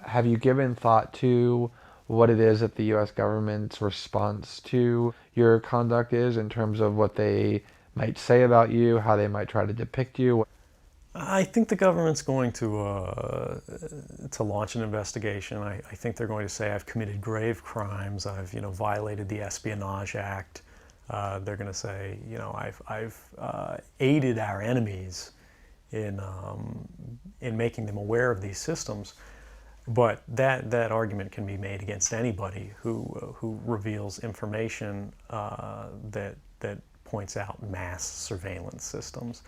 Have you given thought to what it is that the U.S. government's response to your conduct is in terms of what they might say about you, how they might try to depict you? I think the government's going to launch an investigation. I think they're going to say I've committed grave crimes. I've violated the Espionage Act. They're going to say I've aided our enemies in making them aware of these systems. But that argument can be made against anybody who reveals information that points out mass surveillance systems,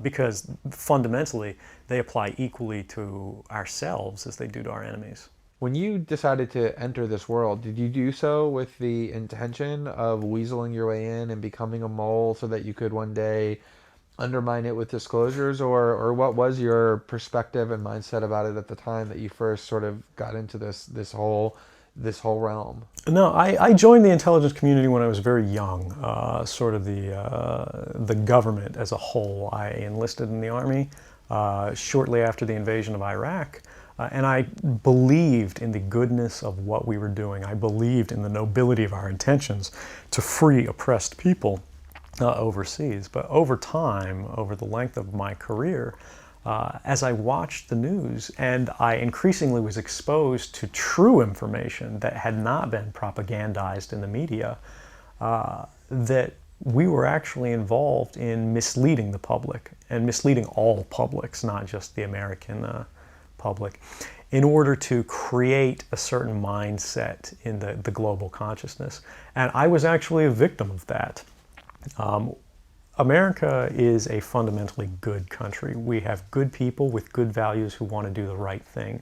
because fundamentally they apply equally to ourselves as they do to our enemies. When you decided to enter this world, did you do so with the intention of weaseling your way in and becoming a mole so that you could one day undermine it with disclosures, or what was your perspective and mindset about it at the time that you first sort of got into this whole realm? No, I joined the intelligence community when I was very young, sort of the government as a whole. I enlisted in the Army shortly after the invasion of Iraq, and I believed in the goodness of what we were doing. I believed in the nobility of our intentions to free oppressed people overseas. But over time, over the length of my career, as I watched the news and I increasingly was exposed to true information that had not been propagandized in the media, that we were actually involved in misleading the public and misleading all publics, not just the American public, in order to create a certain mindset in the global consciousness. And I was actually a victim of that. America is a fundamentally good country. We have good people with good values who want to do the right thing.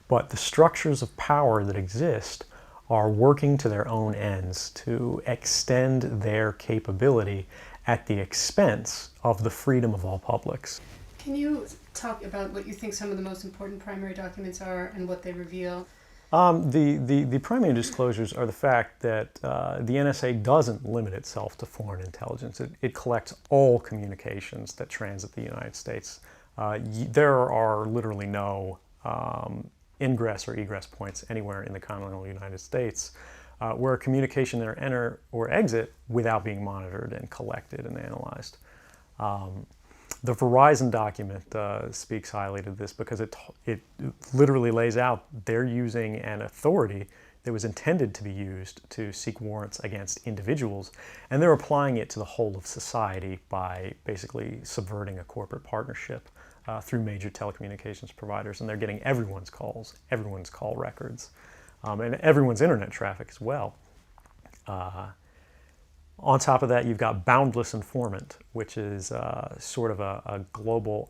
But the structures of power that exist are working to their own ends to extend their capability at the expense of the freedom of all publics. Can you talk about what you think some of the most important primary documents are and what they reveal? The primary disclosures are the fact that the NSA doesn't limit itself to foreign intelligence. It collects all communications that transit the United States. There are literally no ingress or egress points anywhere in the continental United States where a communication there enter or exit without being monitored and collected and analyzed. The Verizon document speaks highly to this because it literally lays out they're using an authority that was intended to be used to seek warrants against individuals, and they're applying it to the whole of society by basically subverting a corporate partnership through major telecommunications providers, and they're getting everyone's calls, everyone's call records, and everyone's internet traffic as well. On top of that, you've got Boundless Informant, which is sort of a global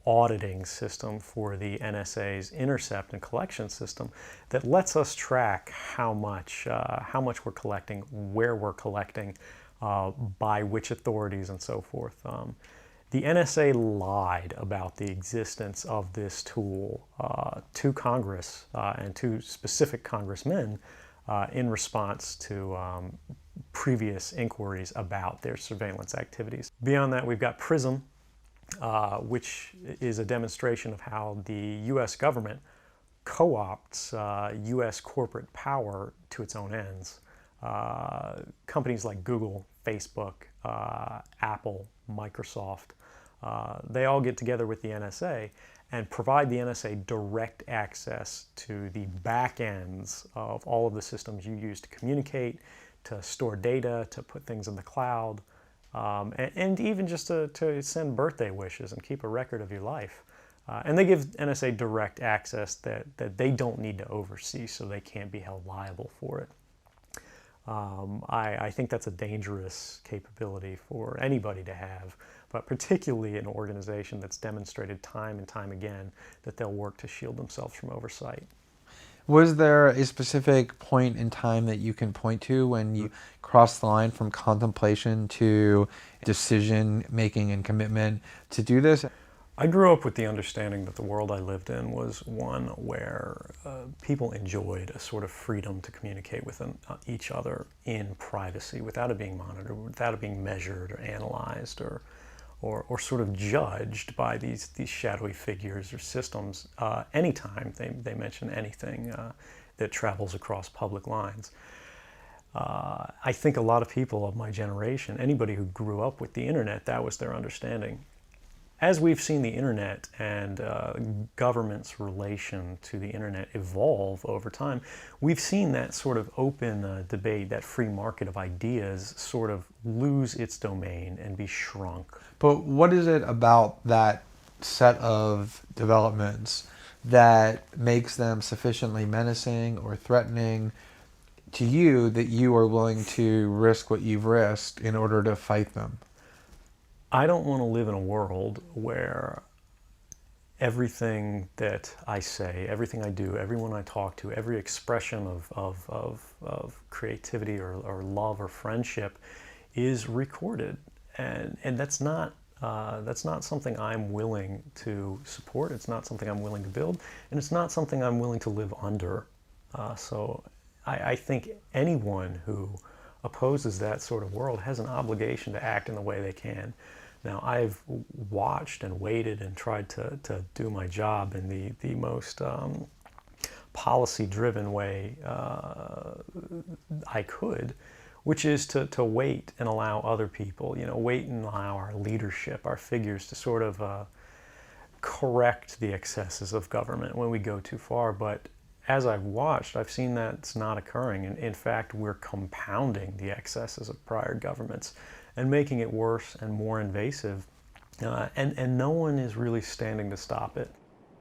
auditing system for the NSA's intercept and collection system that lets us track how much we're collecting, where we're collecting, by which authorities, and so forth. The NSA lied about the existence of this tool to Congress and to specific congressmen in response to previous inquiries about their surveillance activities. Beyond that, we've got PRISM, which is a demonstration of how the U.S. government co-opts U.S. corporate power to its own ends. Companies like Google, Facebook, Apple, Microsoft, they all get together with the NSA and provide the NSA direct access to the back ends of all of the systems you use to communicate, to store data, to put things in the cloud, and even just to send birthday wishes and keep a record of your life. And they give NSA direct access that they don't need to oversee, so they can't be held liable for it. I think that's a dangerous capability for anybody to have, but particularly an organization that's demonstrated time and time again that they'll work to shield themselves from oversight. Was there a specific point in time that you can point to when you crossed the line from contemplation to decision making and commitment to do this? I grew up with the understanding that the world I lived in was one where people enjoyed a sort of freedom to communicate with each other in privacy without it being monitored, without it being measured or analyzed or sort of judged by these shadowy figures or systems anytime they mention anything that travels across public lines. I think a lot of people of my generation, anybody who grew up with the internet, that was their understanding. As we've seen the internet and government's relation to the internet evolve over time, we've seen that sort of open debate, that free market of ideas, sort of lose its domain and be shrunk. But what is it about that set of developments that makes them sufficiently menacing or threatening to you that you are willing to risk what you've risked in order to fight them? I don't want to live in a world where everything that I say, everything I do, everyone I talk to, every expression of creativity or love or friendship is recorded. And that's not something I'm willing to support. It's not something I'm willing to build. And it's not something I'm willing to live under. So I think anyone who opposes that sort of world has an obligation to act in the way they can. Now, I've watched and waited and tried to do my job in the most policy-driven way I could, which is to wait and allow other people, wait and allow our leadership, our figures to sort of correct the excesses of government when we go too far. But as I've watched, I've seen that it's not occurring. And in fact, we're compounding the excesses of prior governments and making it worse and more invasive. And no one is really standing to stop it.